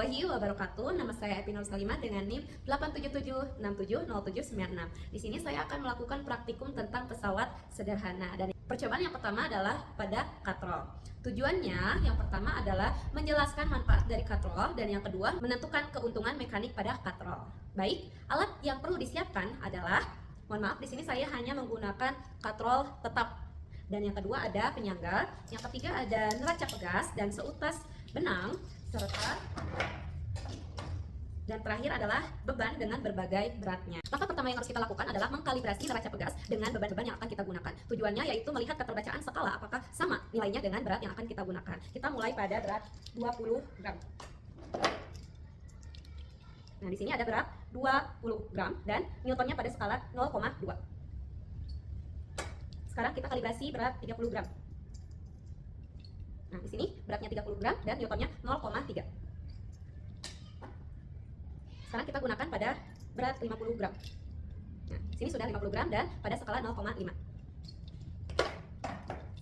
warahmatullahi wabarakatuh. Nama saya Epinol Salimah dengan NIM 877670796. Di sini saya akan melakukan praktikum tentang pesawat sederhana. Dan percobaan yang pertama adalah pada katrol. Tujuannya yang pertama adalah menjelaskan manfaat dari katrol, dan yang kedua menentukan keuntungan mekanik pada katrol. Baik, alat yang perlu disiapkan adalah, mohon maaf, di sini saya hanya menggunakan katrol tetap. Dan yang kedua ada penyangga, yang ketiga ada neraca pegas dan seutas benang, serta dan terakhir adalah beban dengan berbagai beratnya. Langkah pertama yang harus kita lakukan adalah mengkalibrasi neraca pegas dengan beban-beban yang akan kita gunakan. Tujuannya yaitu melihat keterbacaan skala apakah sama nilainya dengan berat yang akan kita gunakan. Kita mulai pada berat 20 gram. Nah, di sini ada berat 20 gram dan newtonnya pada skala 0,2. Sekarang kita kalibrasi berat 30 gram. Nah, di sini beratnya 30 gram dan newtonnya 0,3. Sekarang kita gunakan pada berat 50 gram. Nah, sini sudah 50 gram dan pada skala 0,5.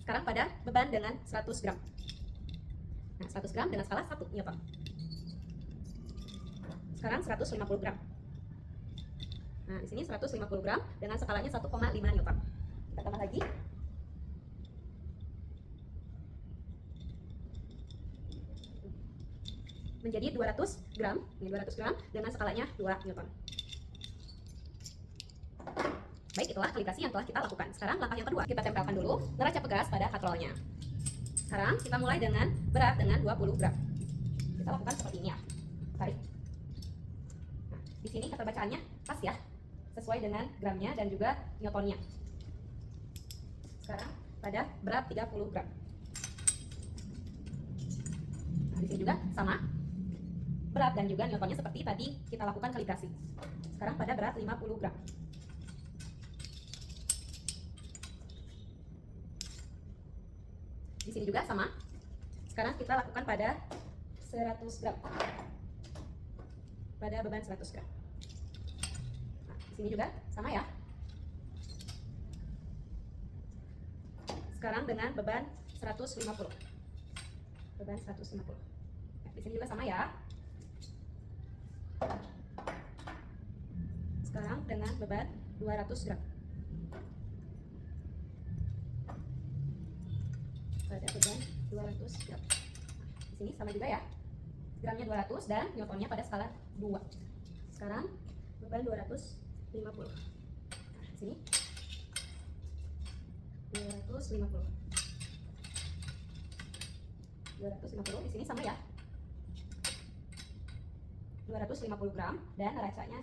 Sekarang pada beban dengan 100 gram. Nah, 100 gram dengan skala 1 newton. Sekarang 150 gram. Nah, di sini 150 gram dengan skalanya 1,5 newton. Kita tambah lagi. Menjadi 200 gram, ini 200 gram dengan skalanya 2 newton. Baik, itulah kalibrasi yang telah kita lakukan. Sekarang langkah yang kedua, kita tempelkan dulu neraca pegas pada katrolnya. Sekarang kita mulai dengan berat dengan 20 gram. Kita lakukan seperti ini ya. Tarik. Nah, di sini keterbacaannya pas ya, sesuai dengan gramnya dan juga newtonnya. Sekarang pada berat 30 gram. Nah, di sini juga sama. Berat dan juga newtonnya seperti tadi kita lakukan kalibrasi. Sekarang pada berat 50 gram. Di sini juga sama. Sekarang kita lakukan pada 100 gram. Pada beban 100 gram. Nah, di sini juga sama ya. Sekarang dengan beban 150. Beban 150. Nah, di sini juga sama ya. Sekarang dengan beban 200 gram. Pada beban 200 gram. Di sini sama juga ya. Gramnya 200 dan newtonnya pada skala 2. Sekarang beban 250. Nah, di sini 250. 250 di sini sama ya. 250 gram dan neracanya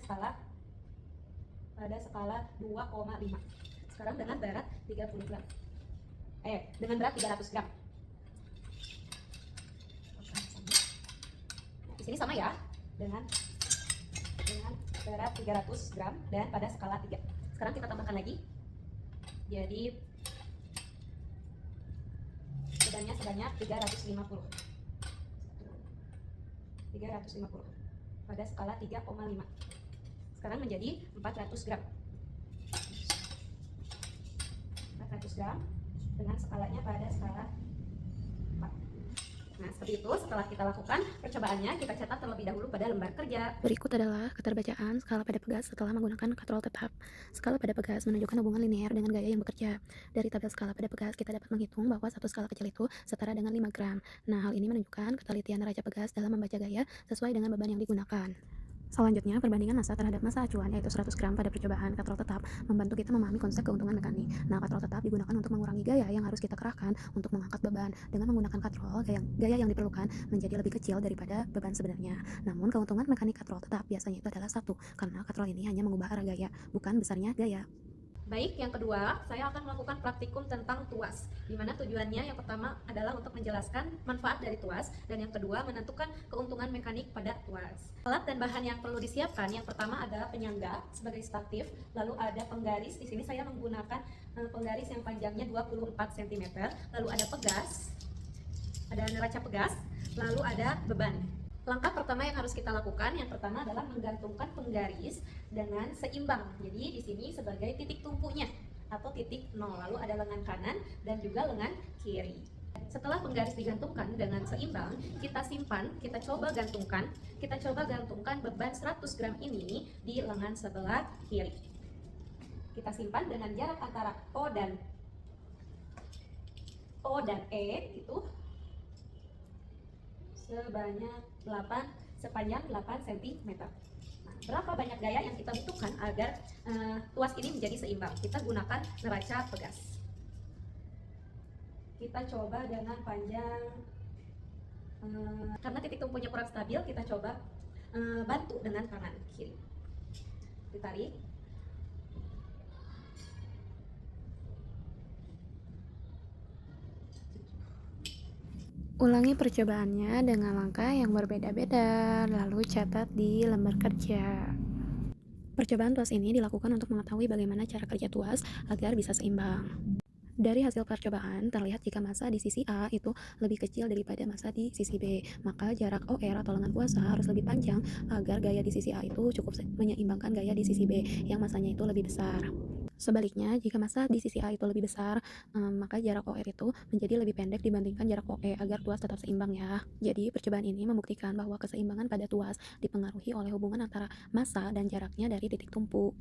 pada skala 2,5. Sekarang dengan berat 30 gram. Dengan berat 300 gram. Di sini sama ya. Dengan berat 300 gram dan pada skala 3. Sekarang kita tambahkan lagi. Jadi bebannya sebanyak 350. 350 pada skala 3,5. Sekarang menjadi 400 gram. 400 gram dengan skalanya pada skala 4. Nah, seperti itu. Setelah kita lakukan percobaannya, kita catat terlebih dahulu pada lembar kerja. Berikut adalah keterbacaan skala pada pegas setelah menggunakan katrol tetap. Skala pada pegas menunjukkan hubungan linear dengan gaya yang bekerja. Dari tabel skala pada pegas, kita dapat menghitung bahwa satu skala kecil itu setara dengan 5 gram. Nah, hal ini menunjukkan ketelitian neraca pegas dalam membaca gaya sesuai dengan beban yang digunakan. Selanjutnya, perbandingan massa terhadap massa acuan yaitu 100 gram pada percobaan katrol tetap membantu kita memahami konsep keuntungan mekanik. Nah, katrol tetap digunakan untuk mengurangi gaya yang harus kita kerahkan untuk mengangkat beban. Dengan menggunakan katrol, gaya yang diperlukan menjadi lebih kecil daripada beban sebenarnya. Namun, keuntungan mekanik katrol tetap biasanya itu adalah 1, karena katrol ini hanya mengubah arah gaya, bukan besarnya gaya. Baik, yang kedua, saya akan melakukan praktikum tentang tuas, di mana tujuannya yang pertama adalah untuk menjelaskan manfaat dari tuas, dan yang kedua menentukan keuntungan mekanik pada tuas. Alat dan bahan yang perlu disiapkan, yang pertama adalah penyangga sebagai statif, lalu ada penggaris. Di sini saya menggunakan penggaris yang panjangnya 24 cm, lalu ada pegas, ada neraca pegas, lalu ada beban. Langkah pertama yang harus kita lakukan, yang pertama adalah menggantungkan penggaris dengan seimbang. Jadi di sini sebagai titik tumpunya atau titik 0. Lalu ada lengan kanan dan juga lengan kiri. Setelah penggaris digantungkan dengan seimbang, kita simpan, kita coba gantungkan beban 100 gram ini di lengan sebelah kiri. Kita simpan dengan jarak antara O dan E itu sepanjang 8 cm. Nah, berapa banyak gaya yang kita butuhkan agar tuas ini menjadi seimbang? Kita gunakan neraca pegas. Kita coba dengan panjang, karena titik tumpunya kurang stabil, kita coba bantu dengan kanan kiri. Ditarik. Ulangi percobaannya dengan langkah yang berbeda-beda, lalu catat di lembar kerja. Percobaan tuas ini dilakukan untuk mengetahui bagaimana cara kerja tuas agar bisa seimbang. Dari hasil percobaan, terlihat jika massa di sisi A itu lebih kecil daripada massa di sisi B, maka jarak OR atau lengan puasa harus lebih panjang agar gaya di sisi A itu cukup menyeimbangkan gaya di sisi B yang massanya itu lebih besar. Sebaliknya, jika massa di sisi A itu lebih besar, maka jarak OR itu menjadi lebih pendek dibandingkan jarak OE agar tuas tetap seimbang ya. Jadi, percobaan ini membuktikan bahwa keseimbangan pada tuas dipengaruhi oleh hubungan antara massa dan jaraknya dari titik tumpu.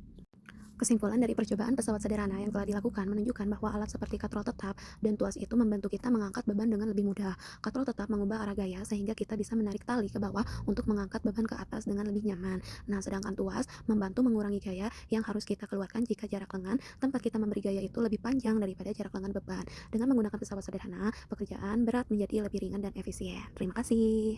Kesimpulan dari percobaan pesawat sederhana yang telah dilakukan menunjukkan bahwa alat seperti katrol tetap dan tuas itu membantu kita mengangkat beban dengan lebih mudah. Katrol tetap mengubah arah gaya sehingga kita bisa menarik tali ke bawah untuk mengangkat beban ke atas dengan lebih nyaman. Nah, sedangkan tuas membantu mengurangi gaya yang harus kita keluarkan jika jarak lengan tempat kita memberi gaya itu lebih panjang daripada jarak lengan beban. Dengan menggunakan pesawat sederhana, pekerjaan berat menjadi lebih ringan dan efisien. Terima kasih.